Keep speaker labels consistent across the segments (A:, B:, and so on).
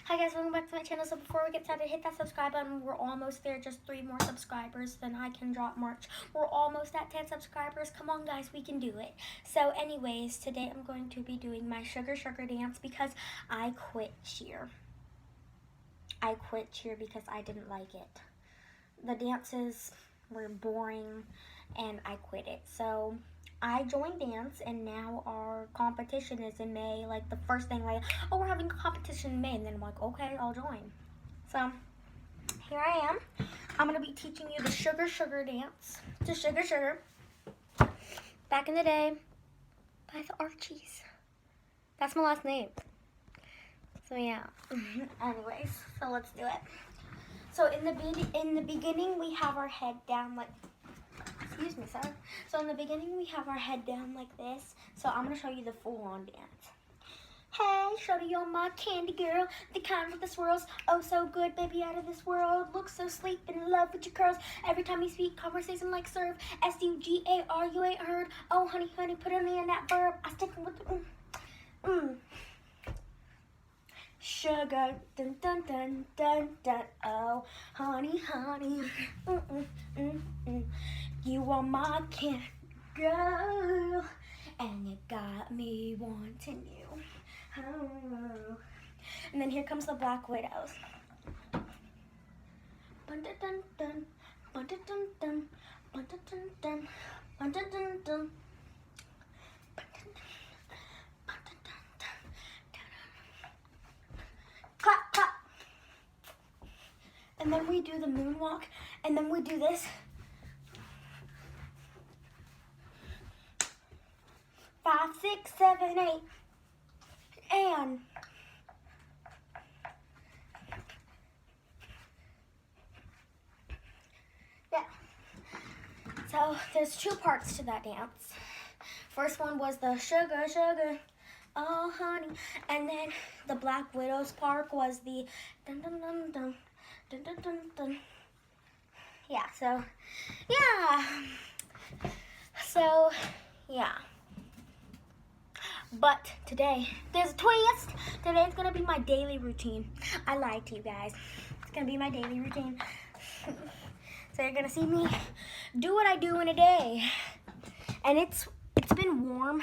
A: Hi guys, welcome back to my channel. So before we get started, hit that subscribe button. We're almost there, just 3 more subscribers, then I can drop merch. We're almost at 10 subscribers. Come on guys, we can do it. So anyways, today I'm going to be doing my sugar dance because I quit cheer. I quit cheer because I didn't like it. The dances were boring and I quit it. So I joined dance, and now our competition is in May. Like the first thing, like, oh, we're having a competition in May, and then I'm like, okay, I'll join. So here I am. I'm gonna be teaching you the sugar dance. The sugar. Back in the day, by the Archies. That's my last name. So yeah. Anyways, so let's do it. So in the beginning, we have our head down like. Excuse me, sir. So in the beginning, we have our head down like this. So I'm gonna show you the full-on dance. Hey, shorty, you're my candy girl, the kind with the swirls. Oh, so good, baby, out of this world. Look so sleep, in love with your curls. Every time you speak, conversation like serve. S-U-G-A-R, you ain't heard. Oh, honey, put on me in that verb. I stick with the Sugar, dun dun dun dun dun. Oh, honey, you are my candy girl, and you got me wanting you. Oh. And then here comes the Black Widows. Bun dun dun dun, bun dun dun dun, bun dun dun dun, bun dun dun dun. Clap, clap. And then we do the moonwalk, and then we do this. 5, 6, 7, 8, and yeah. So there's 2 parts to that dance. First one was the sugar, oh honey, and then the Black Widows part was the dun dun dun dun dun dun dun dun. Yeah. So yeah. But today, there's a twist. Today's gonna be my daily routine. I lied to you guys. It's gonna be my daily routine. So you're gonna see me do what I do in a day. And it's been warm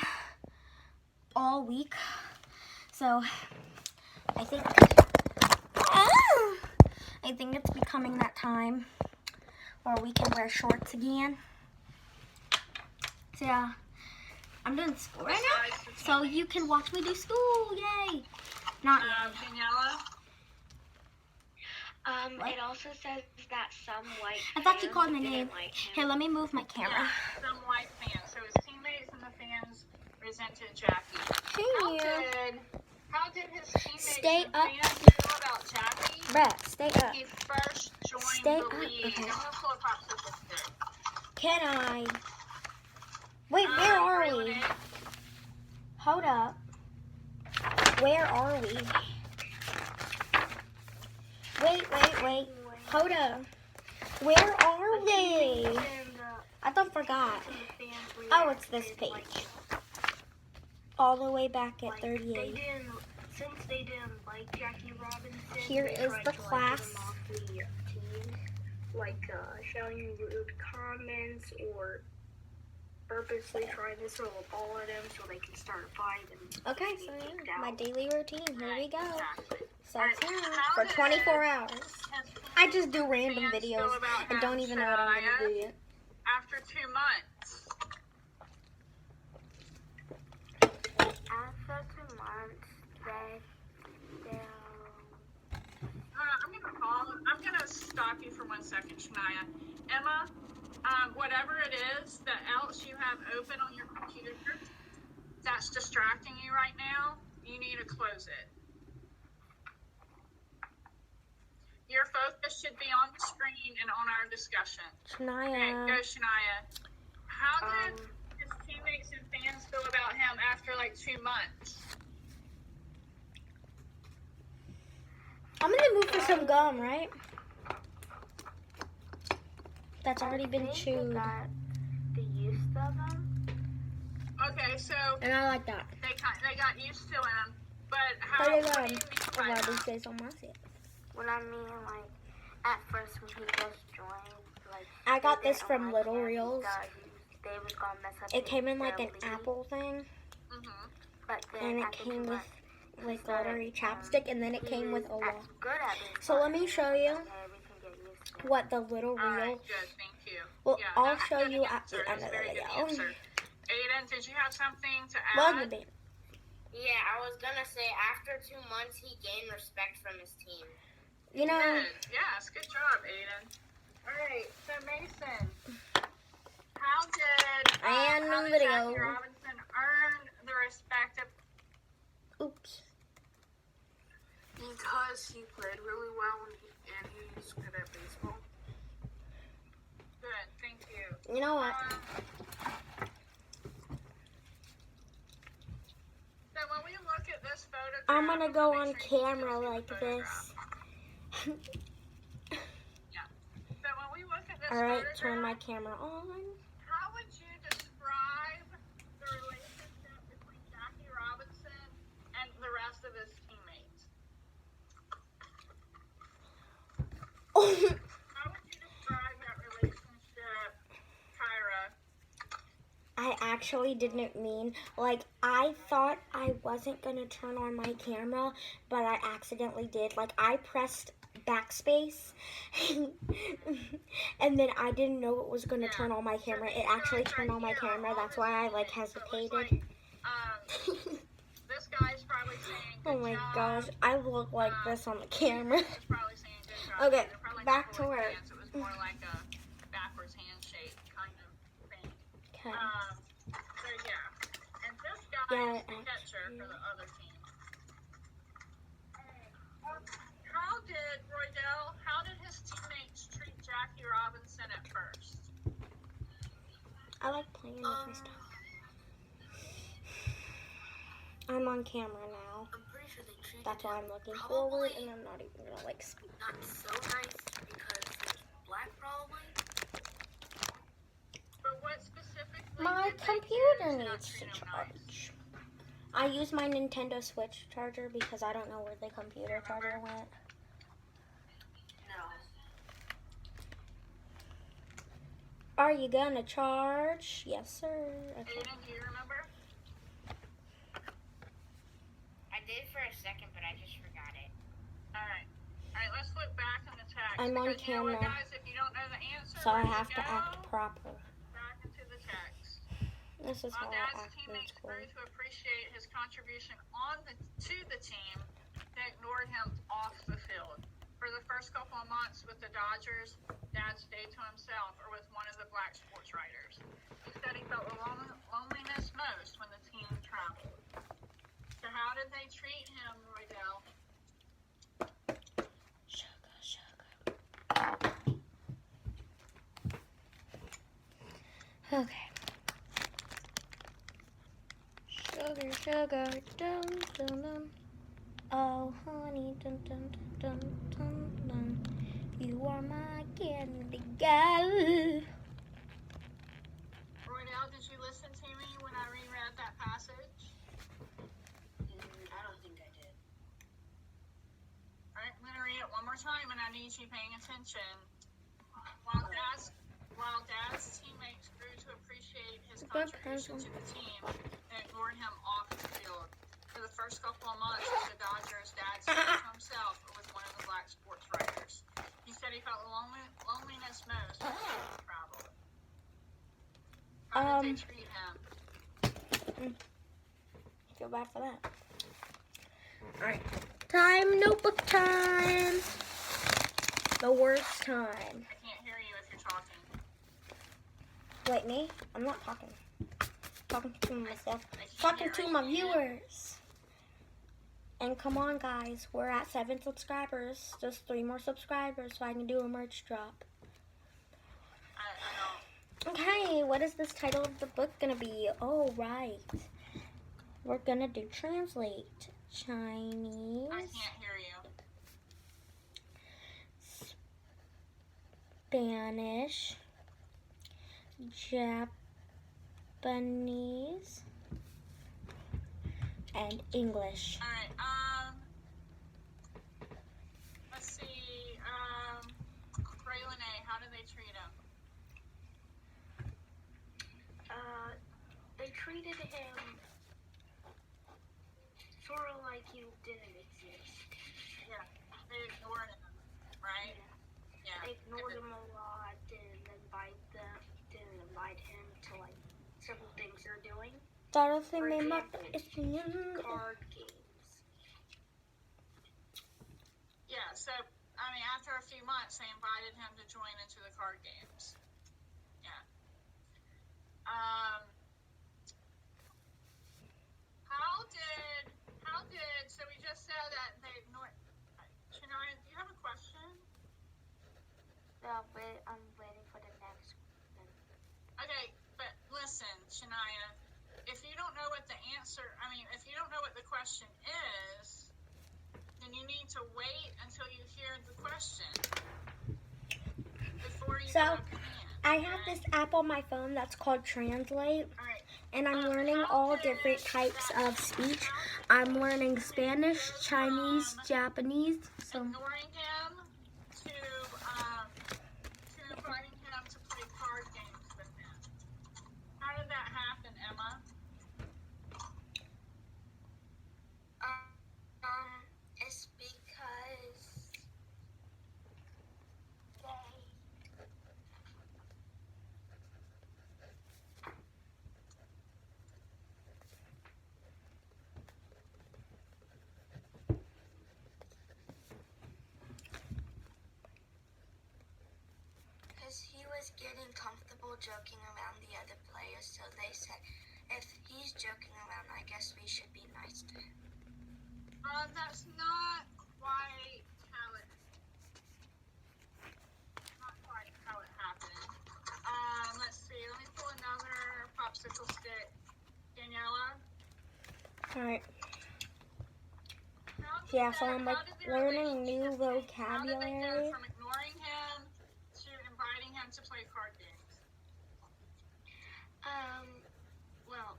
A: all week. So I think it's becoming that time where we can wear shorts again. So yeah. I'm doing school right now, so you can watch me do school. Yay! Not
B: Daniela?
C: It also says that some white
A: I thought you
C: fans
A: called my
C: didn't
A: name.
C: like him.
A: Here, let me move my camera.
B: Yeah, some white fans. So his teammates and the fans resented Jackie. How did his teammates
A: Stay
B: and
A: up.
B: fans feel about Jackie?
A: Brett, stay up.
B: He first joined
A: Stay
B: the
A: up.
B: league.
A: Okay.
B: I'm gonna pull a popsicle stick.
A: Can I? Wait, where are we?
B: It.
A: Hold up. Where are we? Wait. Hold up. Where are we? I forgot. Oh, it's this page. All the way back at 38.
C: Since they didn't like Jackie Robinson,
A: Here
C: they
A: is
C: tried
A: the
C: to,
A: class.
C: Get him off the team, shouting rude comments or purposely trying to throw a ball at him so they can start a fight.
A: Okay, so yeah, my daily routine. Here we go.
B: Exactly.
A: So for 24 hours. I just do random videos and don't even know what I'm going to do yet.
B: After 2 months.
C: After 2 months,
B: I'm gonna stop you for 1 second, Shania. Emma, whatever it is that else you have open on your computer that's distracting you right now, you need to close it. Your focus should be on the screen and on our discussion.
A: Shania.
B: Okay, go Shania. How did his teammates and fans feel about him after like 2 months?
A: I'm going to move for some gum, right? That's already been chewed.
C: the use of them.
B: Okay, so
A: And I like that.
B: they got used to him, but how
A: There you
B: what
A: go.
B: do you mean
A: A lot of these days on my set.
C: When I mean, like, at first when he just joined, like,
A: I got
C: they
A: this
C: didn't
A: from
C: like
A: Little
C: him
A: Reels.
C: because they was gonna mess up
A: It came in like
C: their
A: an
C: lead.
A: apple thing,
B: Mm-hmm.
C: But then
A: and
C: I
A: it
C: think
A: came
C: he
A: with
C: started,
A: glittery chapstick, and then it
C: he
A: came with a
C: was
A: lot.
C: good at baseball.
A: So let me show you
C: Okay, we can get used to it.
A: what the Little
B: All right,
A: Reels.
B: good, thank you.
A: Well,
B: Yeah,
A: I'll
B: that's a
A: show
B: good
A: you at
B: answer.
A: the end
B: That's
A: of
B: a
A: the
B: very good
A: video.
B: answer. Aiden, did you have something to
A: Well,
B: add?
D: Yeah, I was gonna say after 2 months he gained respect from his team.
A: You know,
B: Good. Yes, good job, Aiden. All right, so Mason, how did
A: And
B: how did
A: video.
B: Jackie Robinson earn the respect of?
A: oops.
E: Because he played really well and he's good at baseball.
B: Good, thank you.
A: You know what?
B: So when we look at this photograph,
A: I'm gonna go
B: make
A: on
B: sure you can
A: camera
B: see the
A: like
B: photograph.
A: this.
B: So when we look at this
A: Alright,
B: photograph,
A: turn my camera on.
B: how would you describe the relationship between Jackie Robinson and the rest of his teammates? How would you describe that relationship, Kyra?
A: I actually didn't mean, like, I thought I wasn't gonna turn on my camera, but I accidentally did. Like, I pressed backspace, and then I didn't know it was gonna turn on my camera. It actually turned on my camera, that's why I, like, hesitated.
B: This guy's probably saying good
A: Oh my
B: job.
A: gosh, I look like this on the camera.
B: He's probably saying good job.
A: Okay,
B: They're probably
A: back
B: not
A: to
B: holding
A: work.
B: hands. It was more like a backwards handshake kind of thing.
A: Okay.
B: So yeah, and this guy
A: Yeah,
B: is the catcher for the other team. How did Roydell? How did his teammates treat Jackie Robinson at first?
A: I like playing with my stuff. I'm on camera now.
D: I'm pretty sure they treated
A: That's why
D: him
A: I'm looking
D: probably
A: forward, and I'm not even gonna, like, speak.
D: not so nice because he was black probably.
B: But what specifically?
A: My
B: did they
A: computer
B: do not
A: needs to
B: treat him nice?
A: charge. I use my Nintendo Switch charger because I don't know where the computer charger went.
D: No.
A: Are you gonna charge? Yes, sir. Okay.
B: Aiden, do you remember?
D: I did for a second, but I just forgot it.
B: All right, let's look back in the text.
A: I'm on
B: because you know what,
A: camera.
B: guys, if you don't know the answer,
A: So I
B: where you
A: have to
B: go,
A: act proper.
B: back into the text.
A: This is how
B: While
A: I
B: Dad's
A: act in
B: teammates
A: school.
B: grew to appreciate his contribution to the team, they ignored him off the field. For the first couple of months with the Dodgers, Dad stayed to himself or with one of the black sports writers. He said he felt the loneliness most when the team traveled. So how did they treat him, Roydell?
A: Sugar, sugar. Okay. Sugar, sugar, dum, dum, dum. Oh, honey, dum, dum, dum, dum, dum. You are my candy girl.
B: Roydell, did you listen to me when I reread that passage?
D: I don't think I did.
B: All right, I'm going to read it one more time, and I need you paying attention. While Dad's teammates grew to appreciate his contribution to the team, they ignored him off the field. For the first couple of months with the Dodgers, Dad stayed to himself or with one of the black sports writers. He said he felt loneliness most when he traveled. How did they treat him?
A: Feel bad for that. Alright. Time, notebook time. The worst time.
B: I can't hear you if you're talking.
A: Wait, me? I'm not talking. Talking to myself.
B: I can't
A: Talking
B: hear
A: to my viewers. And come on, guys. We're at 7 subscribers. Just 3 more subscribers so I can do a merch drop.
B: I don't.
A: Okay, what is this title of the book gonna be? Oh, right. We're gonna do translate. Chinese.
B: I can't hear you.
A: Spanish. Japanese. And English.
B: All right.
C: treated him sort of like he didn't exist.
B: Yeah, they ignored him, right? Yeah.
C: They ignored him a lot, didn't invite him to like several things they're doing.
A: Dorothy
C: For
A: me
C: example,
A: mata.
C: card games.
B: Yeah, so, I mean, after a few months, they invited him to join into the card games. Yeah. So we just said that they ignored, Shania, do you have a question?
C: No, but I'm waiting for the next one.
B: Okay, but listen, Shania, if you don't know what the answer, if you don't know what the question is, then you need to wait until you hear the question before you
A: So,
B: put up your hand.
A: I have this app on my phone that's called Translate,
B: All right.
A: and I'm learning all different types of speech. I'm learning Spanish, Chinese, Japanese. So,
B: Ignoring him to inviting him to play card games with him. How did that happen, Emma?
D: It's because he was getting comfortable joking around the other players, so they said, if he's joking around, I guess we should be nice to him.
B: That's not quite how it happened. Let's see. Let me pull another popsicle stick. Daniela?
A: alright.
B: How did
A: Yeah, so
B: that-
A: I'm
B: how
A: like
B: did their
A: learning new
B: relationship change? How did they
A: vocabulary.
B: go from ignoring him to inviting him to play card games?
C: Well,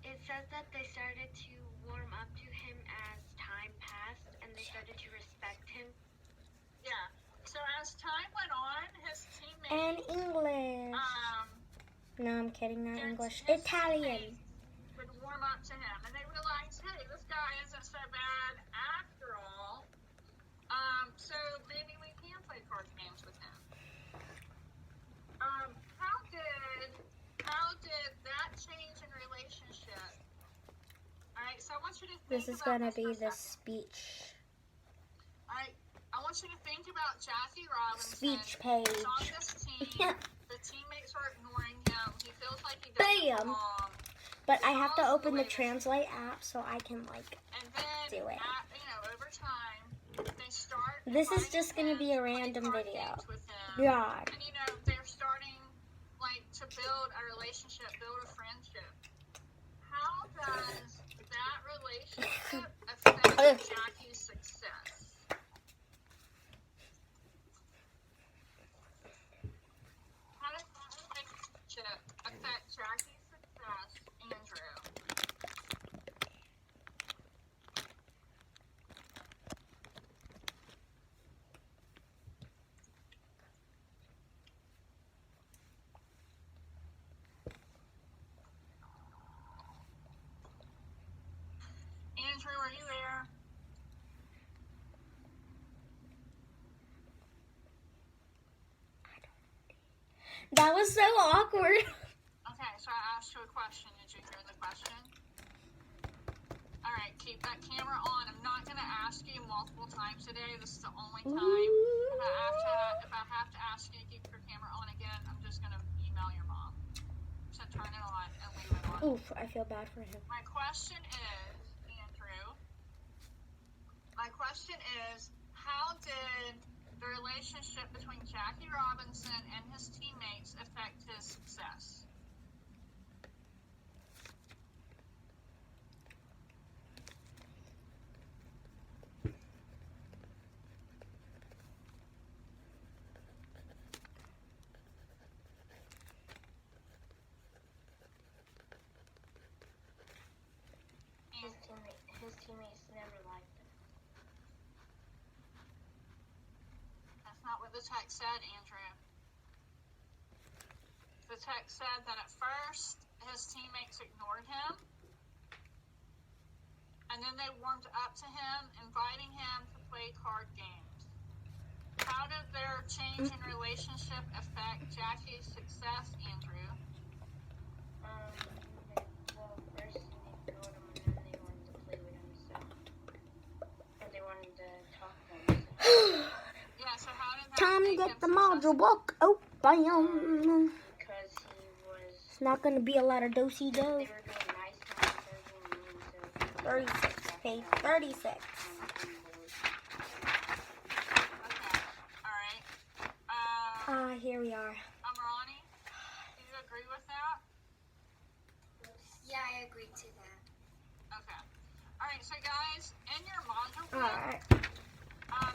C: it says that they started to warm up to him as time passed, and they started to respect him.
B: Yeah. So as time went on, his
A: And
B: teammates,
A: English. No, I'm kidding, not English.
B: his
A: Italian.
B: teammates would warm up to him, and they realized, hey, this guy isn't so bad after all. So maybe we can play card games with him. How did that change in relationship? All right, so I want you to think
A: This is
B: about
A: gonna
B: this for
A: be
B: a
A: the
B: second.
A: speech
B: I want you to think about Jackie Robinson.
A: speech page.
B: He's on this team. The teammates are ignoring him. He feels like he doesn't
A: Bam!
B: belong.
A: But I have to open the Translate app so I can like.
B: And then,
A: Do it.
B: over time, they start.
A: This is
B: inviting
A: just gonna
B: him
A: be a
B: to play
A: random
B: card
A: video.
B: games with them.
A: God.
B: And they're starting to build a relationship, build a friendship. How does that relationship affect Jackie's success? How does that relationship affect Jackie's success, Andrew? Andrew, are you there?
A: That was so awkward.
B: Okay, so I asked you a question. Did you hear the question? All right, keep that camera on. I'm not going to ask you multiple times today. This is the only time. If I have to ask you to keep your camera on again, I'm just going to email your mom. So turn it on and leave it on.
A: Oof, I feel bad for him.
B: My question is, Andrew, how did the relationship between Jackie Robinson and his teammates affect his success?
C: His teammates never liked him.
B: That's not what the text said, Andrew. The text said that at first his teammates ignored him. And then they warmed up to him, inviting him to play card games. How did their change in relationship affect Jackie's success, Andrew?
C: Well, first they ignored him and then they wanted to play with him, so. And they wanted to talk to him, so.
B: Yeah, so how did that
A: Time to
B: make
A: get
B: him
A: the module
B: successful?
A: book. Oh, bam.
C: Because he was.
A: It's not going to be a lot of dosey
C: They
A: do.
C: were being nice to him, they were being mean, so.
A: 36, page 36.
B: Okay, alright.
A: Here we are.
B: Amarani, do you agree with that?
D: Yeah, I agree to that.
B: Okay. Alright, so guys, in your module book,
A: Alright.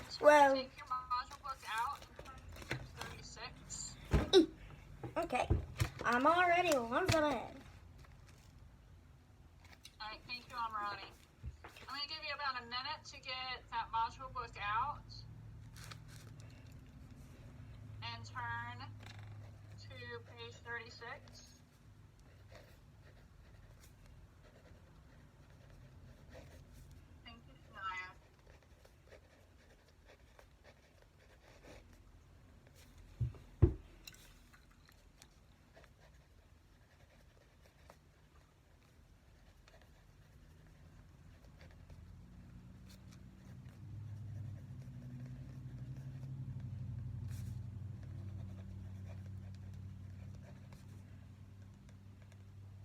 B: just
A: Well-
B: take your module book out and turn to page 36.
A: Okay. I'm already one step ahead.
B: Alright, thank you, Amarani. I'm going to give you about a minute to get that module book out and turn to page 36. Thank you, Shania.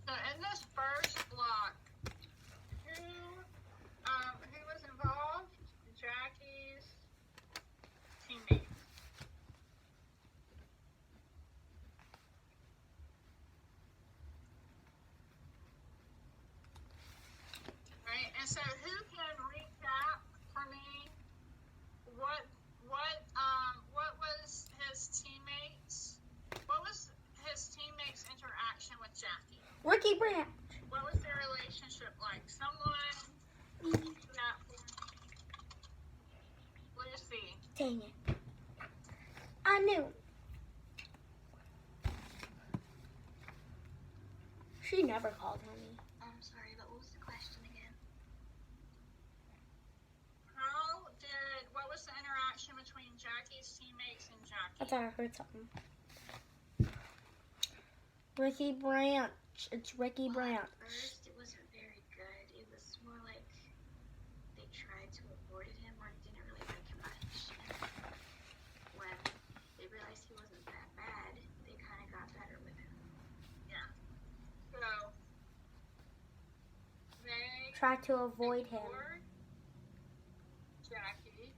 B: So in this first block, who was involved? Jackie's teammates. Right, and so who can recap for me what was his teammates? What was his teammates' interaction with Jackie?
A: Ricky Branch.
B: What was their relationship like? Someone that Lucy.
A: Dang it. I knew. She never called on me.
D: I'm sorry, but what was the question again?
B: What was the interaction between Jackie's teammates and Jackie?
A: I thought I heard something. Ricky Branch. It's Ricky Branch.
D: At first, it wasn't very good. It was more like they tried to avoid him or didn't really like him much. And when they realized he wasn't that bad, they kind of got better with him.
B: So they
A: Tried to avoid him.
B: ignored Jackie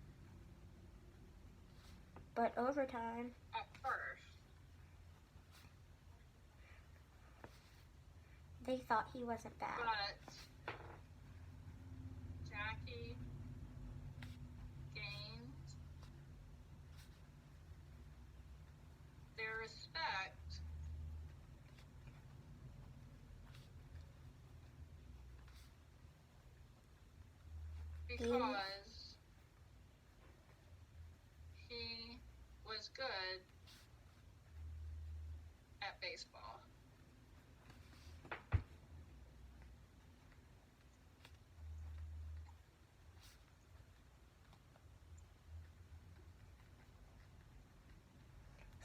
A: But over time,
B: at first.
A: they thought he wasn't bad.
B: But Jackie gained their respect because he was good at baseball.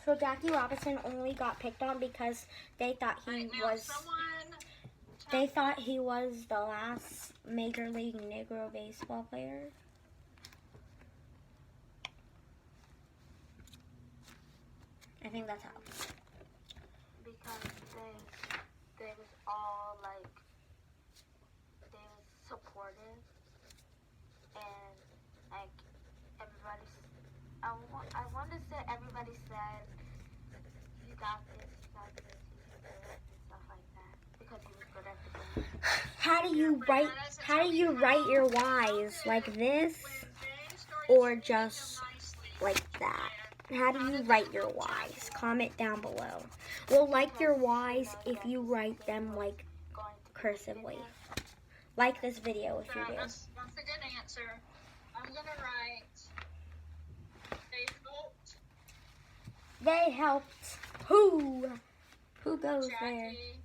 A: So Jackie Robinson only got picked on because they thought he
B: Right now,
A: was. They thought he was the last Major League Negro baseball player. I think that's how.
C: Because they was all like, they was supportive and like everybody, I want to say everybody said, you got this, you can do it, and stuff like that. Because he was good at the game.
A: How do you write your Y's like this or just like that? How do you write your Y's? Comment down below. We'll like your Y's if you write them like
C: Going to be
A: cursively.
C: together.
A: Like this video if you do.
B: That's a good answer. I'm gonna write. They helped
A: They helped. Who? Who goes there?
B: Jackie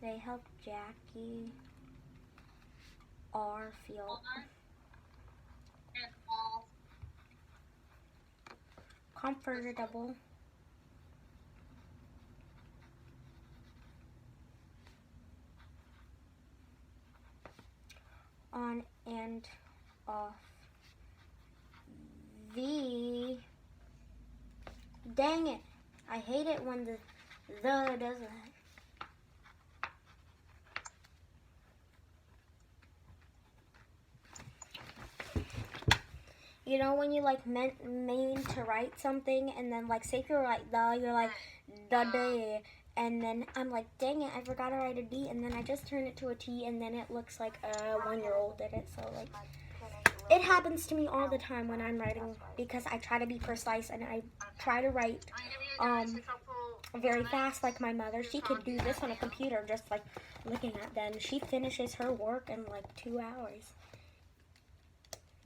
A: They helped Jackie R feel
B: And all.
A: comfortable. On and off the. Dang it. I hate it when the does that. You know when you like mean to write something and then like say if you're like you're like the day, and then I'm like dang it, I forgot to write a D, and then I just turn it to a T, and then it looks like a 1-year-old did it. So like it happens to me all the time when I'm writing because I try to be precise and I try to write
B: I'm giving you guys a couple
A: very
B: minutes.
A: fast like my mother. She could do this on a computer just like looking at them. She finishes her work in like 2 hours.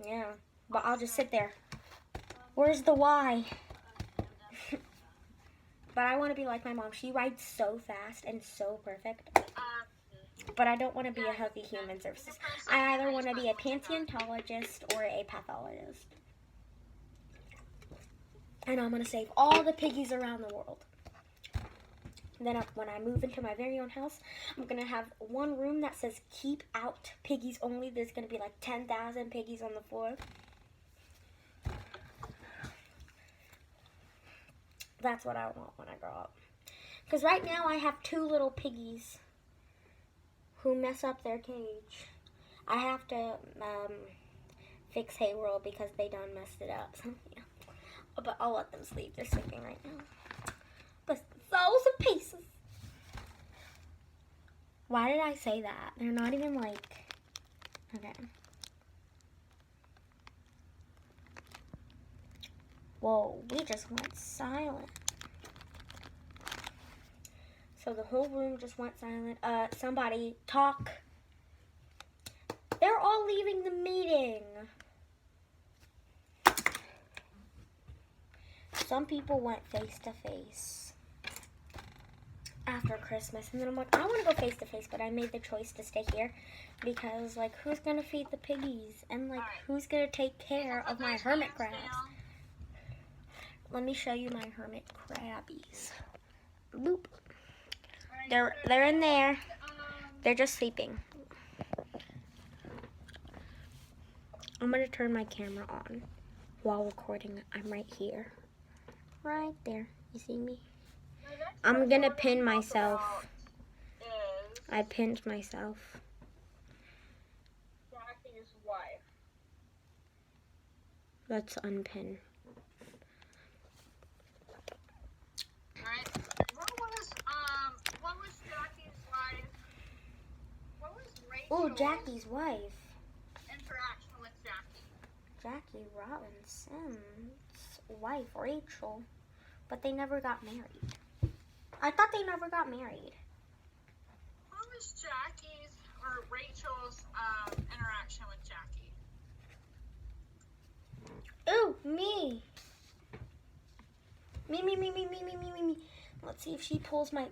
A: Yeah, but I'll just sit there. Where's the Y? But I want to be like my mom. She writes so fast and so perfect. But I don't want to be a healthy human services. I either want to be a paleontologist or a pathologist. And I'm going to save all the piggies around the world. And then when I move into my very own house, I'm going to have one room that says keep out piggies only. There's going to be like 10,000 piggies on the floor. That's what I want when I grow up. Because right now I have 2 little piggies who mess up their cage. I have to fix Hey World because they done messed it up. So, yeah. But I'll let them sleep. They're sleeping right now. But those are pieces. Why did I say that? They're not even like... Okay. Whoa, we just went silent. So the whole room just went silent. Somebody talk. They're all leaving the meeting. Some people went face to face after Christmas. And then I'm like, I want to go face to face, but I made the choice to stay here because, like, who's going to feed the piggies? And, like, who's going to take care of my hermit crabs? Let me show you my hermit crabbies. Boop. They're in there. They're just sleeping. I'm going to turn my camera on while recording. I'm right here. Right there. You see me? I'm going to pin myself. I pinned myself.
B: Jackie's wife.
A: Let's unpin.
B: Right? What was Jackie's wife? What was Rachel's
A: Oh, Jackie's wife.
B: interaction with Jackie?
A: Jackie Robinson's wife, Rachel. But they never got married. I thought they never got married.
B: What was Jackie's or Rachel's interaction with Jackie?
A: Ooh, me. Me. Let's see if she pulls my...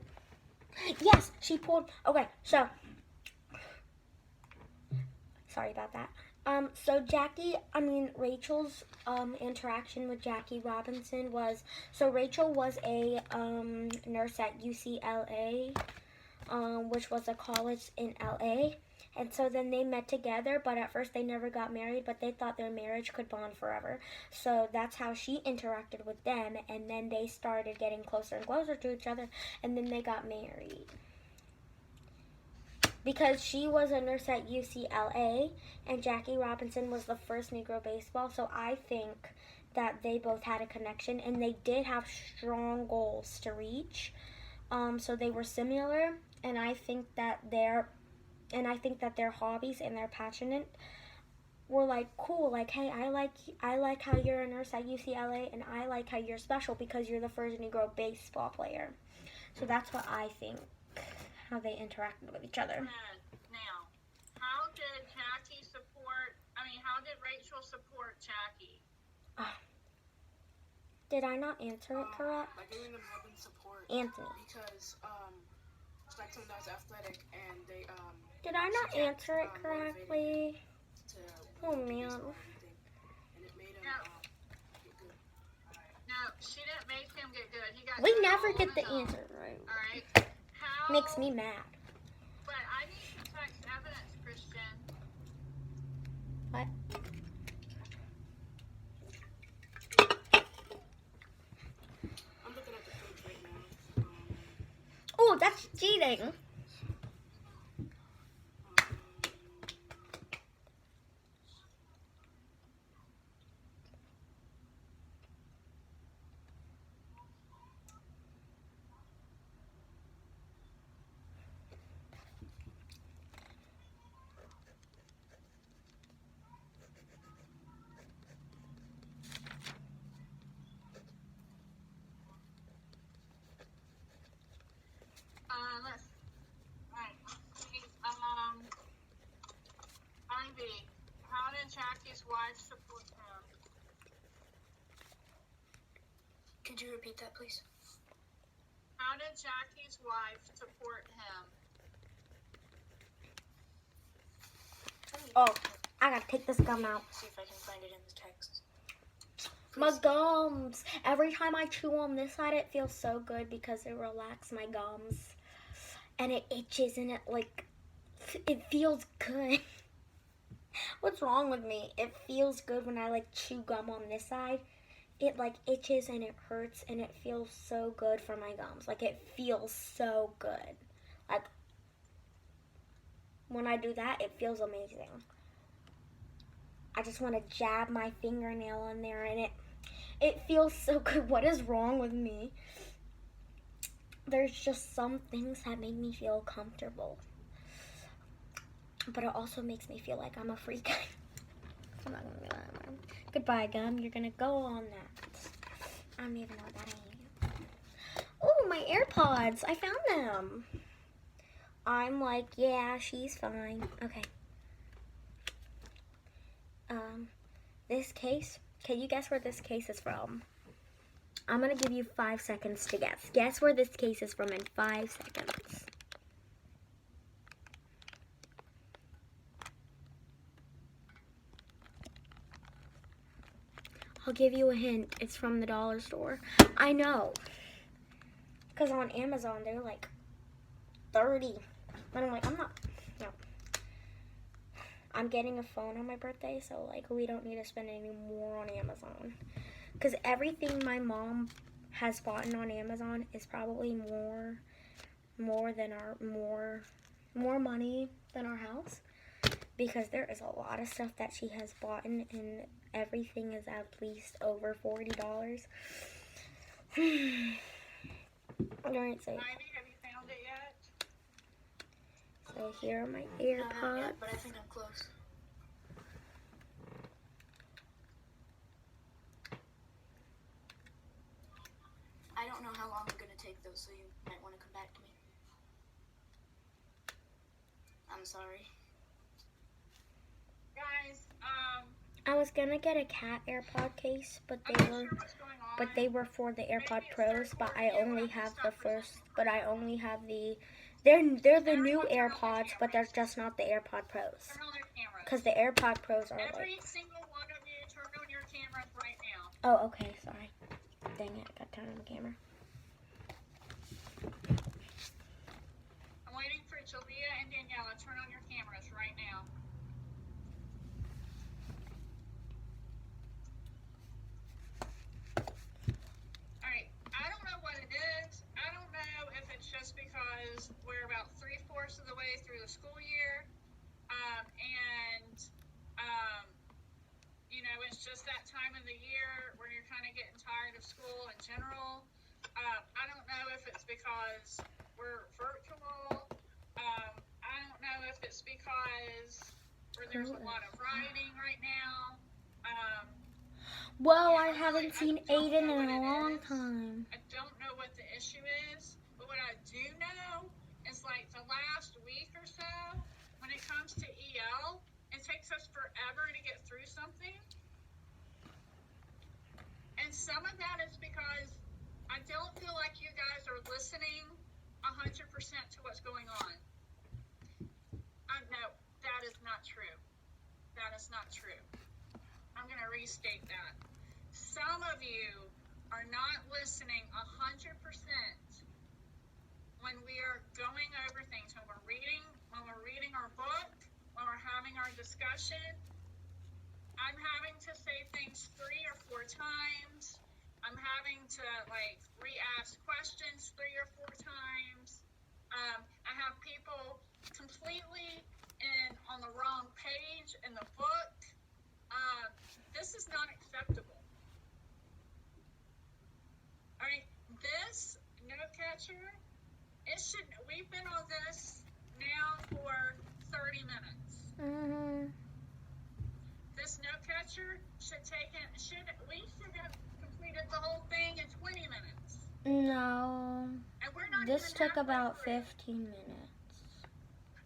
A: Yes, she pulled... Okay, so... Sorry about that. So Rachel's interaction with Jackie Robinson was... So Rachel was a nurse at UCLA, which was a college in LA. And so then they met together, but at first they never got married, but they thought their marriage could bond forever. So that's how she interacted with them, and then they started getting closer and closer to each other, and then they got married. Because she was a nurse at UCLA, and Jackie Robinson was the first Negro baseball, so I think that they both had a connection, and they did have strong goals to reach. So they were similar, and I think that their hobbies and their passionate were like cool. Like, hey, I like how you're a nurse at UCLA, and I like how you're special because you're the first Negro baseball player. So that's what I think, how they interacted with each other.
B: Now, how did Rachel support Jackie?
A: Did I not answer it correct?
E: By giving them help and support.
A: Anthony.
E: Because like someone that was athletic, and they
A: Did I not answer it correctly?
E: to
A: Oh,
E: win
A: man.
E: baseball or anything, and it made him get good.
B: No, she didn't make him get good. He got
A: We
B: good
A: never
B: all
A: get
B: on
A: the
B: his own.
A: answer right.
B: All right. How?
A: Makes me mad.
B: But I need to text evidence, Christian.
A: What?
E: I'm looking at the page right now.
A: Oh, that's cheating.
B: Let's see. Ivy, how did Jackie's wife support him?
C: Could you repeat that, please?
B: How did Jackie's wife support him?
A: Oh, I gotta take this gum out.
C: See if I can find it in the text.
A: My gums. Every time I chew on this side, it feels so good because it relaxes my gums. And it itches and it feels good. What's wrong with me? It feels good when I like chew gum on this side. It like itches and it hurts and it feels so good for my gums. Like it feels so good. Like when I do that, it feels amazing. I just want to jab my fingernail in there and it feels so good. What is wrong with me? There's just some things that make me feel comfortable. But it also makes me feel like I'm a freak. I'm not gonna be that. Goodbye, gum. You're gonna go on that. I don't even know what that is. Oh, my AirPods. I found them. I'm like, yeah, she's fine. Okay. This case. Can you guess where this case is from? I'm gonna give you 5 seconds to guess. Guess where this case is from in 5 seconds. I'll give you a hint. It's from the dollar store. I know. Because on Amazon, they're like 30. But I'm like, I'm not. No. I'm getting a phone on my birthday, so like we don't need to spend any more on Amazon. Because everything my mom has bought on Amazon is probably more money than our house. Because there is a lot of stuff that she has bought and everything is at least over $40. Alright, so,
B: Ivy, have you found it yet?
A: so here are my
C: Not
A: AirPods.
C: yet, but I think I'm close. I don't know how long I'm gonna take those, so you might want to come back to me. I'm sorry.
B: Guys,
A: I was gonna get a cat AirPod case, but
B: I'm
A: they
B: not
A: were
B: sure what's going on.
A: but they were for the AirPod Pros, but I only have the first, but I only have the they're the new AirPods, but they're just not the AirPod Pros.
B: Turn on their cameras.
A: Cuz the AirPod Pros are
B: Every
A: like,
B: single one of you, turn on your cameras right now.
A: oh, okay, sorry. Dang it, I got turned on the camera.
B: I'm waiting for Julia and Daniela. Turn on your cameras right now. Alright, I don't know what it is. I don't know if it's just because we're about 3/4 of the way through the school year. You know, it's just that time of the year where you're kind of getting tired of school in general. I don't know if it's because we're virtual. I don't know if it's because there's a lot of rioting right now.
A: Whoa,
B: Yeah,
A: I haven't
B: I
A: seen
B: don't
A: Aiden
B: know
A: in
B: what
A: a
B: it
A: long
B: is.
A: time.
B: I don't know what the issue is, but what I do know is like the last week or so, when it comes to EL, it takes us forever to get through something. And some of that is because I don't feel like you guys are listening 100% to what's going on. No, that is not true. That is not true. I'm going to restate that. Some of you are not listening 100% when we are going over things, when we're reading our book, when we're having our discussion. I'm having to say things 3 or 4 times. I'm having to re-ask questions 3 or 4 times. I have people completely on the wrong page in the book. This is not acceptable. All right, this note catcher, we've been on this now for 30 minutes.
A: Mhm.
B: This note catcher we should have completed the whole thing in 20 minutes.
A: No.
B: And we're not
A: This
B: even
A: took
B: halfway
A: about
B: through.
A: 15 minutes.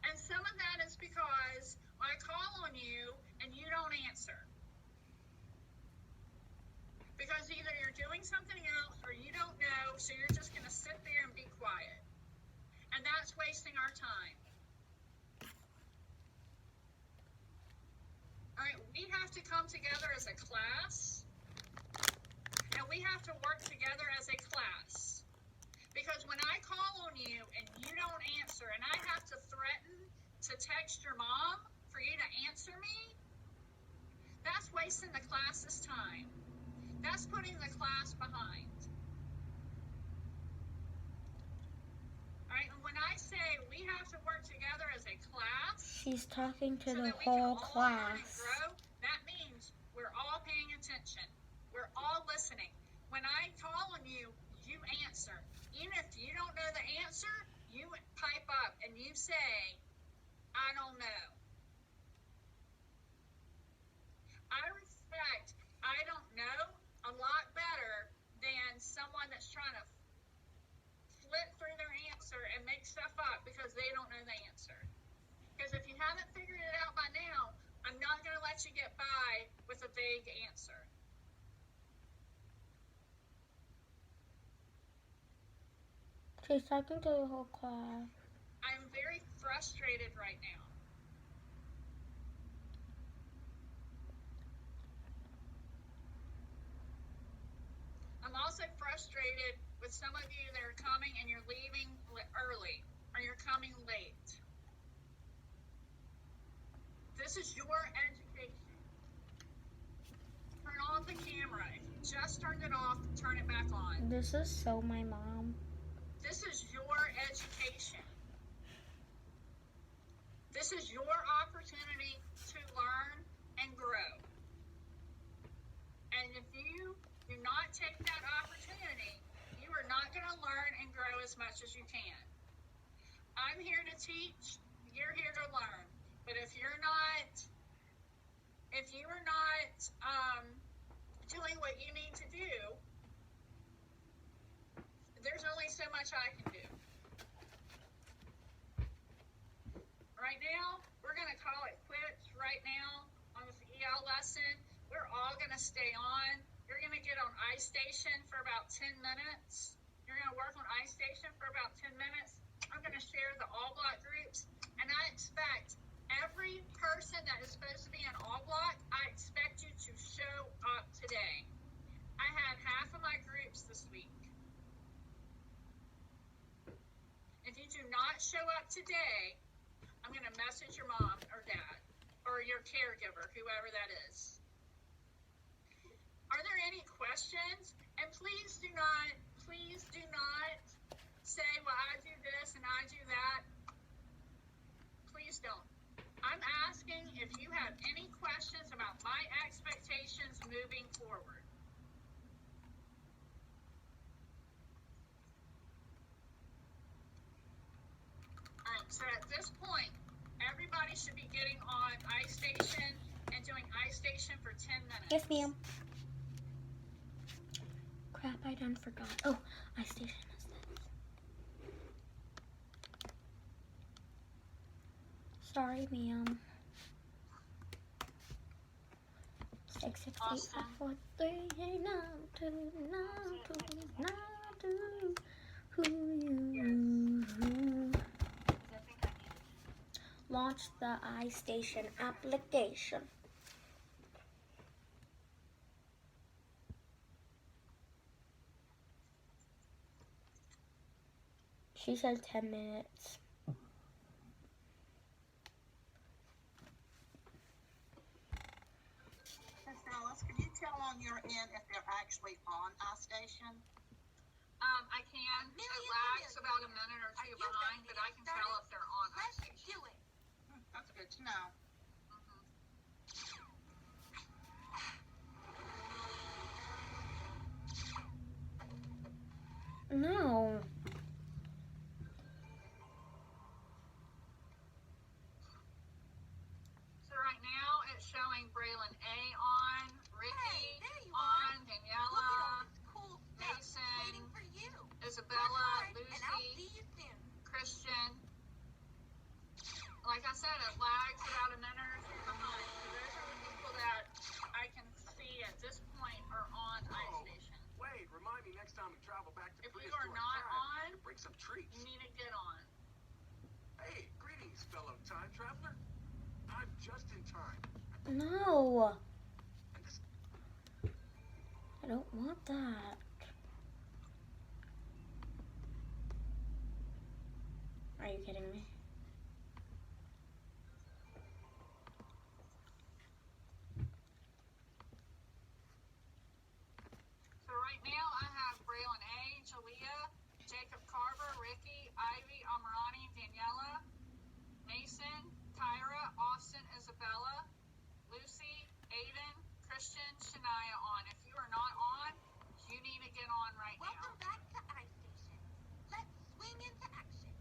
B: And some of that is because I call on you and you don't answer. Because either you're doing something else or you don't know, so you're just going to sit there and be quiet. And that's wasting our time. All right, we have to come together as a class, and we have to work together as a class. Because when I call on you and you don't answer, and I have to threaten to text your mom for you to answer me, that's wasting the class's time. That's putting the class behind. All right, and when I say we have to work together as a class,
A: She's talking to
B: so
A: the
B: that we can
A: whole
B: all learn and
A: class.
B: grow, that means we're all paying attention. We're all listening. When I call on you, you answer. Even if you don't know the answer, you pipe up and you say, I don't know. I respect I don't know a lot better than someone that's trying to flip through their answer and make stuff up because they don't know the answer. Because if you haven't figured it out by now, I'm not going to let you get by with a vague answer.
A: She's talking to the whole class.
B: I'm very frustrated right now. I'm also frustrated with some of you that are coming and you're leaving early or you're coming late. This is your education. Turn off the camera. If you just turned it off, turn it back on.
A: This is so my mom.
B: This is your education. This is your opportunity to learn and grow. And if you do not take that opportunity, you are not going to learn and grow as much as you can. I'm here to teach, you're here to learn. But if you are not doing what you need to do, there's only so much I can do. Right now, we're going to call it quits right now on this EL lesson. We're all going to stay on. You're going to get on iStation for about 10 minutes. You're going to work on iStation for about 10 minutes. I'm going to share the All Block groups. And I expect every person that is supposed to be in All Block, I expect you to show up today. I had half of my groups this week. If you do not show up today, I'm going to message your mom or dad or your caregiver, whoever that is. Are there any questions? And please do not say, well, I do this and I do that. Please don't. I'm asking if you have any questions about my expectations moving forward. So at this point, everybody should be getting on iStation and doing iStation for 10 minutes.
A: Yes, ma'am. Crap, I done forgot. Oh, iStation is this. Sorry, ma'am. 6, 6, 8, 5, 4, 3, 9, 2, 9, 2, 9, 2. Who you?
B: I think I need
A: Launch the iStation application. She says 10 minutes.
F: Miss Dallas, can you tell on your end if they're actually on iStation?
B: I can. It lags about a minute or two behind, but I can tell if they're on iStation.
F: That's good to know.
A: No.
B: So right now it's showing Braylon A on, Ricky on, Daniela, Mason, Isabella, Lucy, Christian. Like I said, it lags about a minute or two behind. So those are the people that I can see at this point are on iStation.
G: Wait, remind me next time we travel back to
B: If you
G: prehistoric
B: are not
G: times
B: on,
G: to bring some treats.
B: you need to get on.
G: Hey, greetings, fellow time traveler. I'm just in time.
A: No.
G: And this
A: I don't want that. Are you kidding me?
B: So right now I have Braylon A, Jalea, Jacob Carver, Ricky, Ivy, Amarani, Daniela, Mason, Tyra, Austin, Isabella, Lucy, Aiden, Christian, Shania on. If you are not on, you need to get on right now.
C: Welcome back to iStation. Let's swing into action.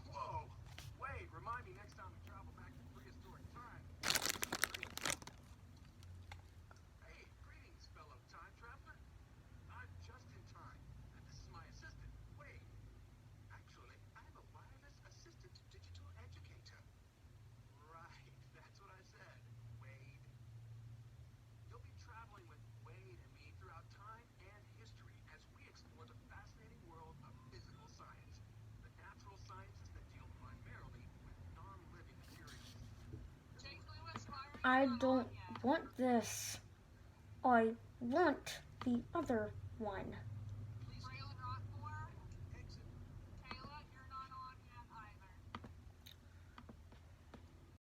G: Whoa! Wait, remind me next time we travel back to prehistoric times. Hey, greetings, fellow time traveler. I'm just in time. And this is my assistant, Wade. Actually, I'm a wireless assistant digital educator. Right, that's what I said, Wade. You'll be traveling with Wade and me throughout time and history as we explore the fascinating world of physical science, the natural sciences that deal primarily with non-living materials.
B: Jake Lewis, why are you
A: I
B: not
A: don't
B: on yet?
A: want this. I want the other one.